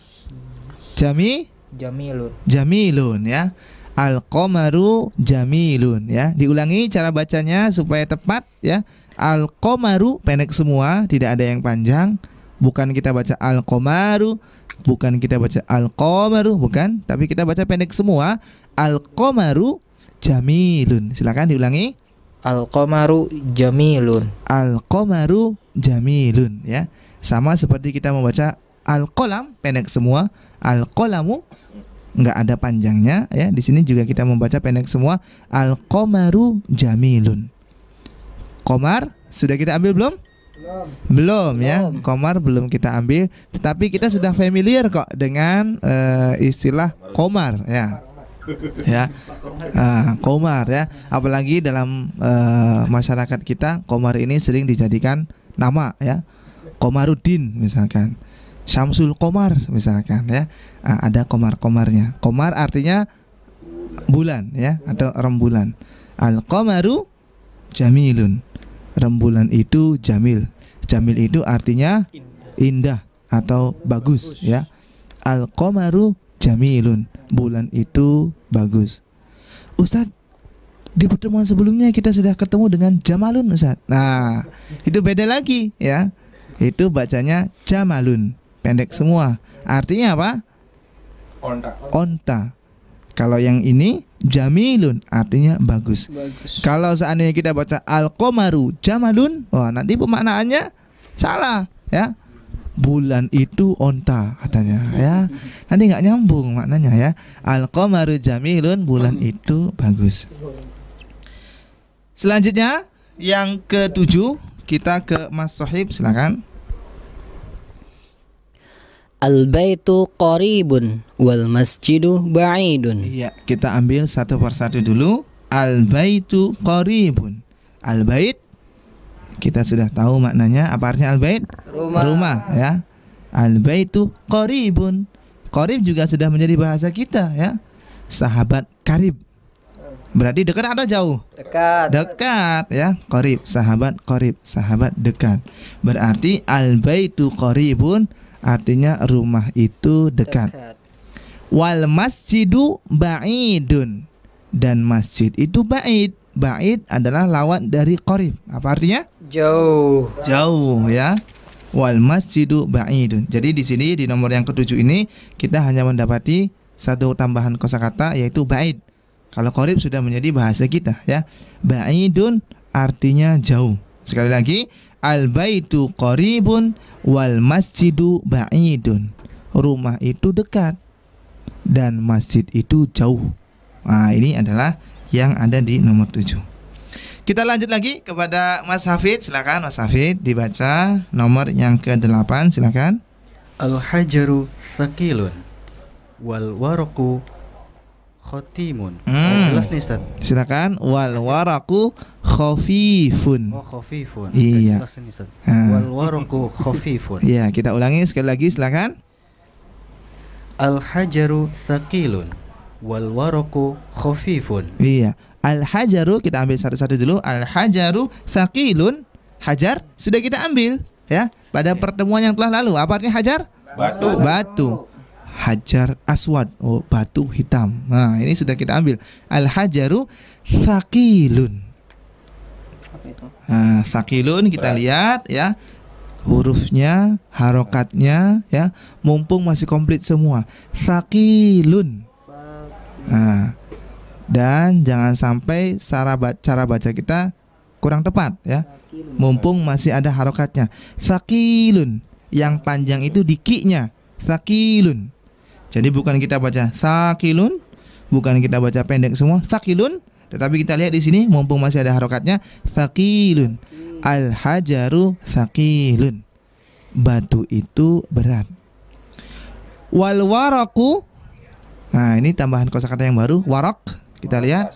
jamilun. Jamilun ya. Al-qamaru jamilun ya. Diulangi cara bacanya supaya tepat ya. Al-qamaru pendek semua, tidak ada yang panjang. Bukan kita baca al-qamaru, bukan kita baca al-qamaru, bukan, tapi kita baca pendek semua. Al-qamaru jamilun. Silakan diulangi. Al-qamaru jamilun. Al-qamaru jamilun ya. Sama seperti kita membaca al-qalam pendek semua. Al-qalamu enggak ada panjangnya ya. Di sini juga kita membaca pendek semua. Al-qamaru jamilun. Qamar sudah kita ambil belum? Belum ya. Qamar belum kita ambil, tetapi kita sudah familiar kok dengan istilah qamar ya. Ya. Qamar ya. Apalagi dalam masyarakat kita, qamar ini sering dijadikan nama ya. Qamaruddin misalkan. Syamsul Qamar misalkan ya. Ada qamar-qamarnya. Qamar artinya bulan ya, atau rembulan. Al-qamaru jamilun. Rembulan itu jamil. Jamil itu artinya indah atau bagus ya. Al-qamaru jamilun. Bulan itu bagus. Ustadz, di pertemuan sebelumnya kita sudah ketemu dengan jamalun Ustadz. Nah, itu beda lagi ya. Itu bacanya jamalun. Pendek semua. Artinya apa? Onta. Kalau yang ini jamilun artinya bagus. Kalau seandainya kita baca al-qamaru jamalun, wah nanti pemaknaannya salah ya. Bulan itu onta katanya ya. Nanti nggak nyambung maknanya ya. Al-qamaru jamilun, bulan itu bagus. Selanjutnya yang ke-7, kita ke Mas Sohib, silakan. Al-baitu qaribun wal masjidu ba'idun. Iya, kita ambil satu persatu dulu. Al-baitu qaribun. Al-bait kita sudah tahu maknanya. Apa artinya al-bait? Rumah ya. Al-baitu qaribun. Qarib juga sudah menjadi bahasa kita ya. Sahabat karib. Berarti dekat atau jauh? Dekat ya. Qarib, sahabat qarib, sahabat dekat. Berarti al-baitu qaribun artinya rumah itu dekat. Wal masjidu ba'idun, dan masjid itu ba'id. Ba'id adalah lawan dari qarib. Apa artinya? Jauh. Jauh ya. Wal masjidu ba'idun. Jadi di sini di nomor yang ke-7 ini kita hanya mendapati satu tambahan kosakata yaitu ba'id. Kalau qarib sudah menjadi bahasa kita ya. Ba'idun artinya jauh. Sekali lagi, al-baitu qaribun wal masjidu ba'idun. Rumah itu dekat dan masjid itu jauh. Nah, ini adalah yang ada di nomor 7. Kita lanjut lagi kepada Mas Hafid. Silakan Mas Hafid dibaca nomor yang ke-8, silakan. Al-hajaru thaqilun wal waraqu khatimun. Jelas nih Ustaz. Silakan. Wal waraqu khafifun. Oh, khafifun. Iya. Jelas nih Ustaz. Wal waraqu khafifun. Iya, kita ulangi sekali lagi, silakan. Al-hajaru thaqilun wal waraqu khafifun. Iya. Al-hajaru kita ambil satu-satu dulu. Al-hajaru thaqilun. Hajar sudah kita ambil ya pada pertemuan yang telah lalu. Apa artinya hajar? Batu. Batu. Hajar aswad, oh batu hitam. Nah, ini sudah kita ambil. Al-hajaru thaqilun. Nah, thaqilun kita lihat ya. Hurufnya, harokatnya ya, mumpung masih komplit semua. Thaqilun. Nah, dan jangan sampai cara baca kita kurang tepat ya. Mumpung masih ada harokatnya. Thaqilun. Yang panjang itu di ki-nya. Thaqilun. Jadi bukan kita baca thaqilun, bukan kita baca pendek semua thaqilun, tetapi kita lihat di sini mumpung masih ada harokatnya, thaqilun. Al-hajaru thaqilun. Batu itu berat. Wal waraqu. Nah, ini tambahan kosakata yang baru, waraq. Kita lihat.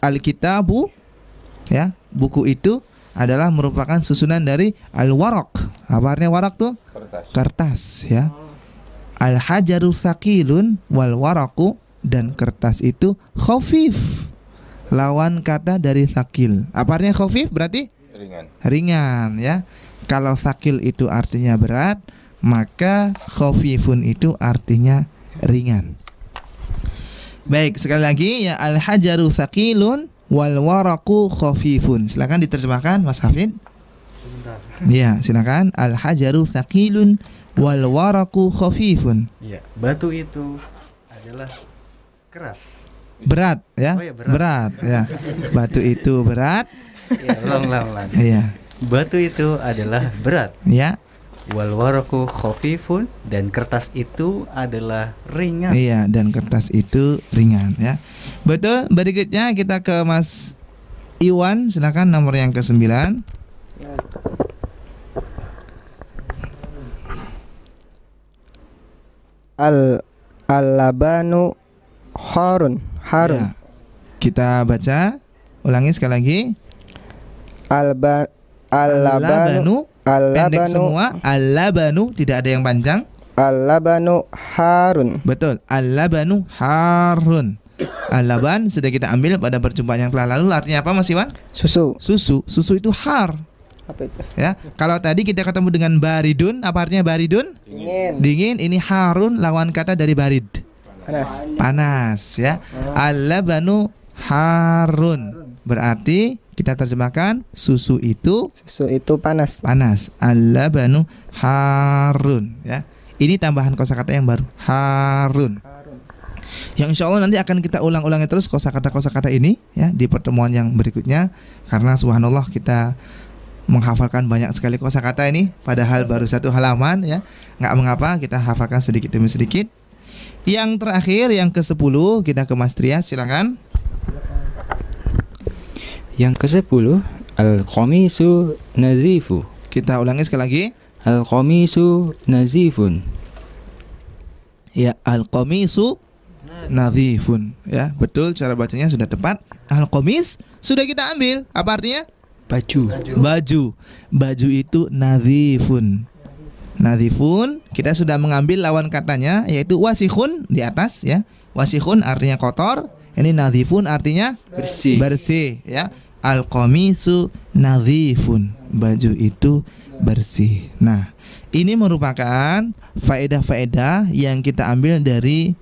Al-kitabu ya, buku itu adalah merupakan susunan dari al-waraq. Apa artinya waraq tuh? Kertas ya. Al-hajaru thaqilun wal waraqu, dan kertas itu khafif. lawan kata dari thaqil. Apa artinya khafif? Berarti Ringan. ringan ya. Kalau thaqil itu artinya berat, maka khafifun itu artinya ringan. Baik, sekali lagi ya, al hajaru thaqilun wal waraqu khafifun. Silakan diterjemahkan Mas Hafid. Ya, silakan. Al hajaru thaqilun wal waraqu khafifun. Ya, batu itu adalah keras. Berat ya. Oh ya, berat. Berat ya. Batu itu berat. Ya, ulang. Iya. Batu itu adalah berat. Ya. Wal waraku khafifun, dan kertas itu adalah ringan. Iya, dan kertas itu ringan ya. Betul. Berikutnya kita ke Mas Iwan, silakan nomor yang ke-9. Al-labanu harun. Ya. Kita baca, ulangi sekali lagi. Al-labanu pendek semua. Al-labanu, tidak ada yang panjang. Al-labanu harun. Betul. Al-labanu harun. Al-laban sudah kita ambil pada perjumpaan yang telah lalu. Artinya apa Mas Iwan? Susu. Susu itu har. Apa itu? Ya. Kalau tadi kita ketemu dengan baridun, apa artinya baridun? Dingin. Ini harun lawan kata dari barid. Panas ya. Al-labanu harun. Berarti kita terjemahkan susu itu panas. Al-labanu harun ya. Ini tambahan kosakata yang baru, harun. Yang insya Allah nanti akan kita ulang-ulangi terus kosakata ini ya di pertemuan yang berikutnya, karena subhanallah kita menghafalkan banyak sekali kosakata ini padahal baru satu halaman ya. Nggak mengapa, kita hafalkan sedikit demi sedikit. Yang terakhir, yang ke-10, kita ke Mas Trias, silakan. Yang ke-10, al-qamisu nazifu. Kita ulangi sekali lagi. Al-qamisu nazifun. Ya, al-qamisu nazifun. Ya, betul, cara bacanya sudah tepat. Al-qamis sudah kita ambil. Apa artinya? Baju. Baju itu nazifun. Nazifun, kita sudah mengambil lawan katanya, yaitu wasihun di atas ya. Wasihun artinya kotor. Ini nazifun artinya bersih ya. Al-qamisu nazifun. Baju itu bersih. Nah, ini merupakan faedah-faedah yang kita ambil dari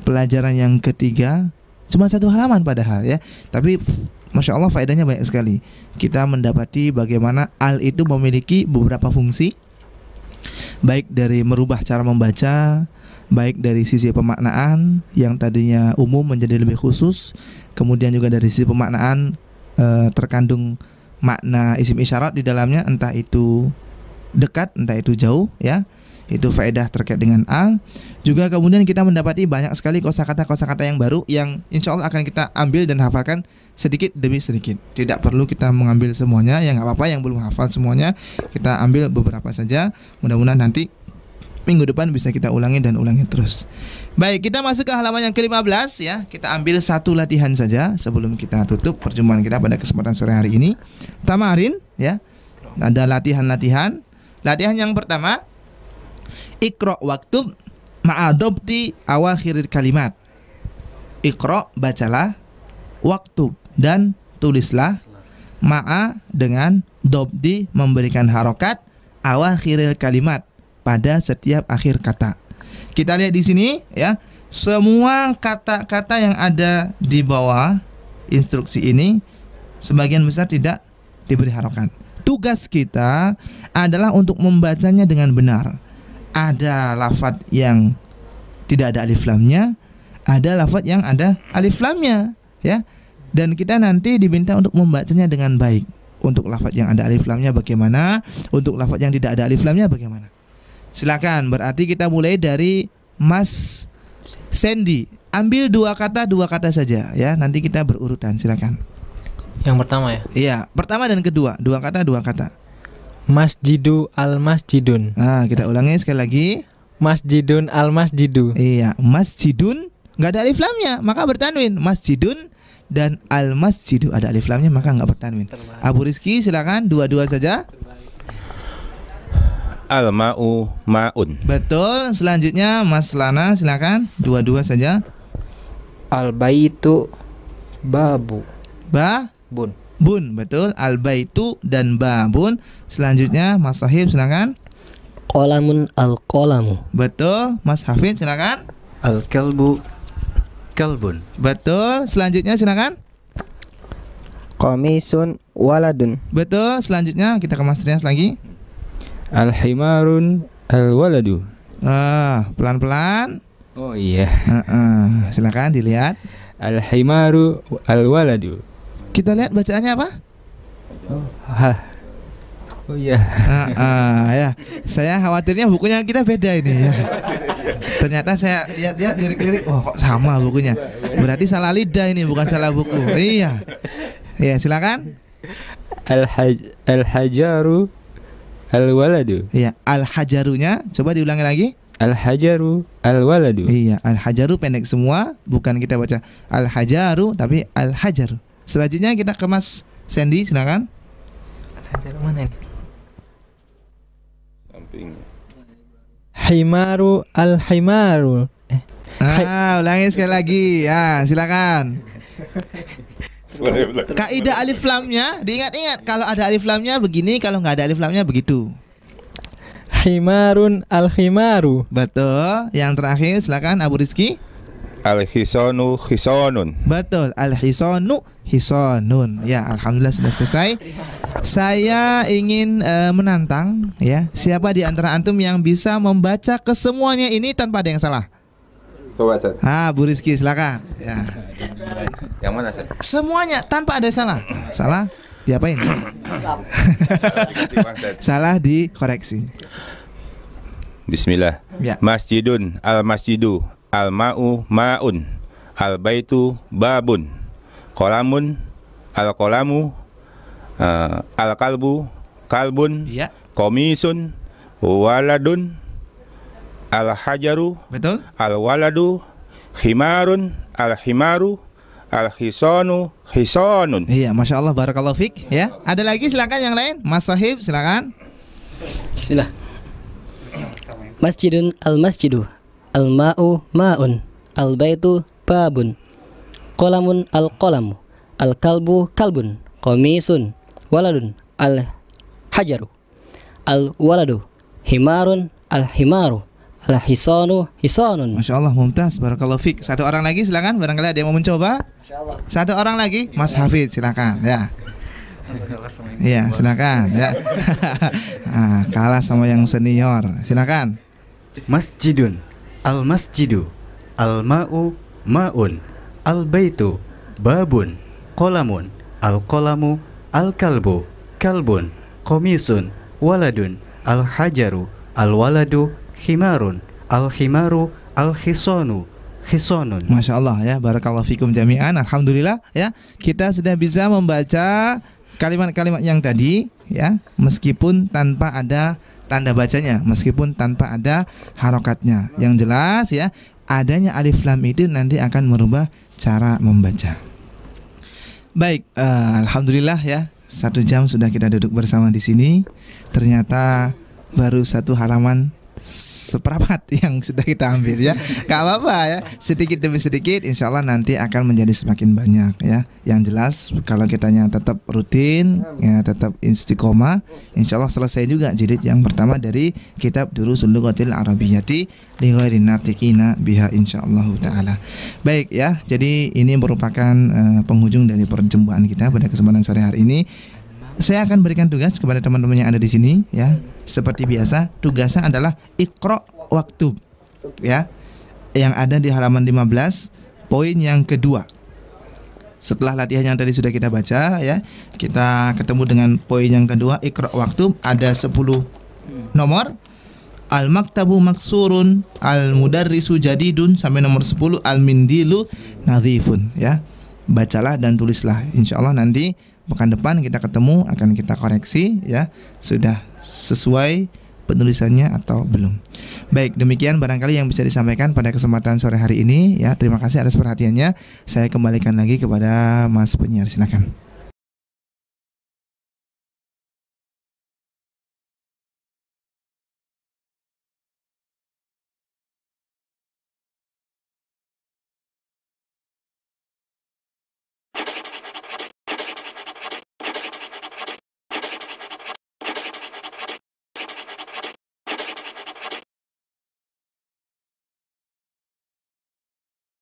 pelajaran yang ketiga. Cuma satu halaman padahal ya. Tapi Masya Allah faedahnya banyak sekali. Kita mendapati bagaimana al itu memiliki beberapa fungsi, baik dari merubah cara membaca, baik dari sisi pemaknaan yang tadinya umum menjadi lebih khusus, kemudian juga dari sisi pemaknaan terkandung makna isim isyarat di dalamnya, entah itu dekat, entah itu jauh ya. Itu faedah terkait dengan al. Juga kemudian kita mendapati banyak sekali kosakata yang baru yang insya Allah akan kita ambil dan hafalkan sedikit demi sedikit. Tidak perlu kita mengambil semuanya, yang nggak apa-apa yang belum hafal semuanya kita ambil beberapa saja. Mudah-mudahan nanti minggu depan bisa kita ulangi dan ulangi terus. Baik, kita masuk ke halaman yang ke-15 ya. Kita ambil satu latihan saja sebelum kita tutup perjumpaan kita pada kesempatan sore hari ini. Tamarin ya. Ada latihan-latihan. Latihan yang pertama, Iqra waktub ma'adobti awakhiril kalimat. Iqra, bacalah, waktub, dan tulislah, ma'a, dengan, dobdi, memberikan harokat, awakhiril kalimat, pada setiap akhir kata. Kita lihat di sini ya, semua kata-kata yang ada di bawah instruksi ini sebagian besar tidak diberi harokat. Tugas kita adalah untuk membacanya dengan benar. Ada lafadz yang tidak ada alif lamnya, ada lafadz yang ada alif lamnya ya. Dan kita nanti diminta untuk membacanya dengan baik. Untuk lafadz yang ada alif lamnya bagaimana, untuk lafadz yang tidak ada alif lamnya bagaimana. Silakan, berarti kita mulai dari Mas Sandy. Ambil dua kata saja ya. Nanti kita berurutan, silakan. Yang pertama ya? Iya, pertama dan kedua, dua kata. Masjidu al-masjidun. Nah, kita ulangi sekali lagi. Masjidun al-masjidu. Iya, masjidun nggak ada alif lamnya, maka bertanwin. Masjidun dan al-masjidu ada alif lamnya, maka nggak bertanwin. Abu Rizky silakan, dua-dua saja. Al-ma'u ma'un. Betul. Selanjutnya Mas Lana silakan, dua-dua saja. Al-baitu babu. Bun. Bun, betul. Al-baitu dan babun. Selanjutnya Mas Sahib silakan. Qalamun al-qalamu. Betul. Mas Hafid silakan. Al-kalbu kalbun. Betul. Selanjutnya silakan. Qamisun waladun. Betul. Selanjutnya kita ke Mas Trias lagi. Al-himarun al-waladu. Pelan-pelan. Oh iya. Silakan dilihat. Al-himaru al-waladu. Kita lihat bacaannya apa? Oh iya. Ya. Saya khawatirnya bukunya kita beda ini ya. Ternyata saya lihat-lihat lirik-lirik, kok sama bukunya. Berarti salah lidah ini, bukan salah buku. Iya. Ya, silakan. Al-hajaru al-waladu. Iya, al-hajarunya coba diulangi lagi. Al-hajaru al-waladu. Iya, al-hajaru pendek semua, bukan kita baca al-hajaru tapi al-hajaru. Selanjutnya kita ke Mas Sandy, silakan. Al-hajar mana ini? Sampingnya. Himaru al-himaru. Ulangi sekali lagi. Ya, silakan. Kaidah alif lamnya diingat-ingat. Kalau ada alif lamnya begini, kalau nggak ada alif lamnya begitu. Himarun al-himaru. Betul. Yang terakhir silakan Abu Rizky. Al-hisanu hisonun. Betul. Al-hisanu hisonun. Ya, alhamdulillah sudah selesai. Saya ingin menantang ya, siapa di antara antum yang bisa membaca kesemuanya ini tanpa ada yang salah? Sobat. Bu Rizky silakan. Ya. Yang mana, San? Semuanya tanpa ada yang salah. Salah diapain? Salah dikoreksi. Bismillah. Ya. Masjidun al-masjidu al-ma'u ma'un al-baitu babun qalamun al-qalamu al-kalbu kalbun Iya. komisun waladun al-hajaru Betul. al-waladu himarun al-himaru al-hisanu hisonun. Iya, masya Allah, barakallahu fik. Ya, ada lagi silakan yang lain. Mas Sahib silakan. Bismillah. Masjidun al-masjidu. Al-ma'u ma'un. Al-baitu babun. Qalamun al-qalamu. Al-kalbu kalbun. Qamisun waladun. Al-hajaru. Al-waladu. Himarun al-himaru. Al-hisanu hisanun. Masya Allah, mumtaz, barakallahu fik. Satu orang lagi silakan, barangkali ada yang mau mencoba. Satu orang lagi, Mas Hafid silakan. Ya. Iya, silakan. Ya. Kalah sama yang senior. Silakan. Masjidun al-masjidu al-ma'u ma'un al-baitu babun qalamun al-qalamu al-kalbu kalbun komisun waladun al-hajaru al-waladu himarun al-himaru al-hisanu hisonun. Masya Allah ya, barakallahu fikum jami'an. Alhamdulillah ya, kita sudah bisa membaca kalimat-kalimat yang tadi ya, meskipun tanpa ada tanda bacanya, meskipun tanpa ada harokatnya. Yang jelas ya, adanya alif lam itu nanti akan merubah cara membaca. Baik, alhamdulillah ya, 1 jam sudah kita duduk bersama di sini. Ternyata baru 1 halaman seperempat yang sudah kita ambil ya. Gak apa-apa ya, sedikit demi sedikit insya Allah nanti akan menjadi semakin banyak ya. Yang jelas kalau kitanya tetap rutin ya, tetap istiqomah, insya Allah selesai juga jilid yang pertama dari kitab Durusul Lughatil Arabiyyati li ghairin natiqina biha insyaallah taala. Baik ya, jadi ini merupakan penghujung dari perjumpaan kita pada kesempatan sore hari ini. Saya akan berikan tugas kepada teman-teman yang ada di sini ya. Seperti biasa, tugasnya adalah Iqra waktub ya. Yang ada di halaman 15, poin yang kedua. Setelah latihan yang tadi sudah kita baca ya, kita ketemu dengan poin yang kedua, Iqra waktub, ada 10 nomor. Al-maktabu maksurun, al-mudarrisu jadidun, sampai nomor 10, al-mindilu nadhifun ya. Bacalah dan tulislah. Insyaallah nanti pekan depan kita ketemu, akan kita koreksi ya, sudah sesuai penulisannya atau belum. Baik, demikian barangkali yang bisa disampaikan pada kesempatan sore hari ini ya. Terima kasih atas perhatiannya. Saya kembalikan lagi kepada Mas penyiar, silakan.